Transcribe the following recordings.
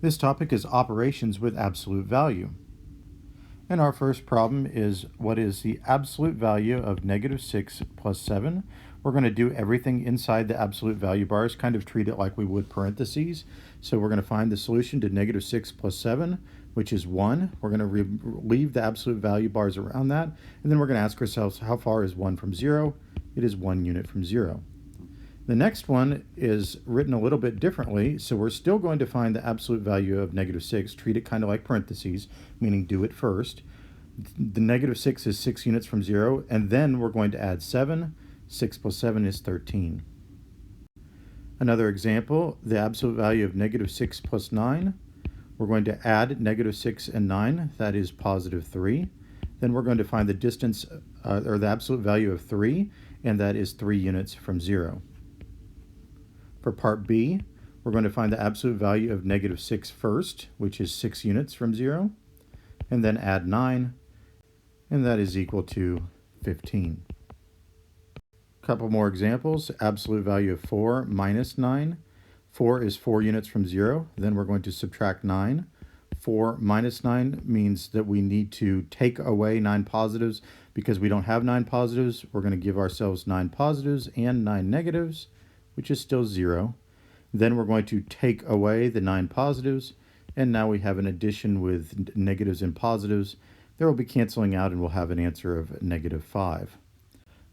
This topic is operations with absolute value. And our first problem is what is the absolute value of negative 6 plus 7? We're going to do everything inside the absolute value bars, kind of treat it like we would parentheses. So we're going to find the solution to negative 6 plus 7, which is 1. We're going to leave the absolute value bars around that. And then we're going to ask ourselves, how far is 1 from 0? It is 1 unit from 0. The next one is written a little bit differently, so we're still going to find the absolute value of negative 6, treat it kind of like parentheses, meaning do it first. The negative 6 is 6 units from 0, and then we're going to add 7. 6 plus 7 is 13. Another example, the absolute value of negative 6 plus 9. We're going to add negative 6 and 9, that is positive 3. Then we're going to find the distance, or the absolute value of 3, and that is 3 units from 0. For part B, we're going to find the absolute value of negative 6 first, which is 6 units from 0, and then add 9, and that is equal to 15. A couple more examples. Absolute value of 4 minus 9. 4 is 4 units from 0. Then we're going to subtract 9. 4 minus 9 means that we need to take away 9 positives. Because we don't have 9 positives, we're going to give ourselves 9 positives and 9 negatives, which is still 0. Then we're going to take away the 9 positives, and now we have an addition with negatives and positives. There will be canceling out, and we'll have an answer of negative 5.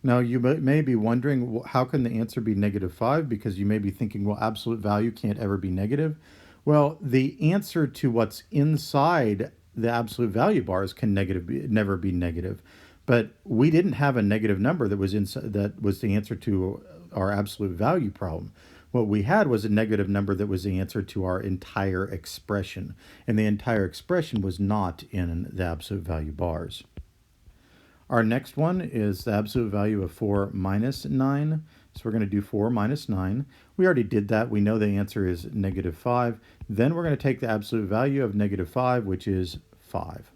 Now, you may be wondering, how can the answer be negative 5? Because you may be thinking, well, absolute value can't ever be negative. Well, the answer to what's inside the absolute value bars can never be negative. But we didn't have a negative number that was the answer to our absolute value problem. What we had was a negative number that was the answer to our entire expression. And the entire expression was not in the absolute value bars. Our next one is the absolute value of 4 minus 9. So we're going to do 4 minus 9. We already did that. We know the answer is negative 5. Then we're going to take the absolute value of negative 5, which is 5.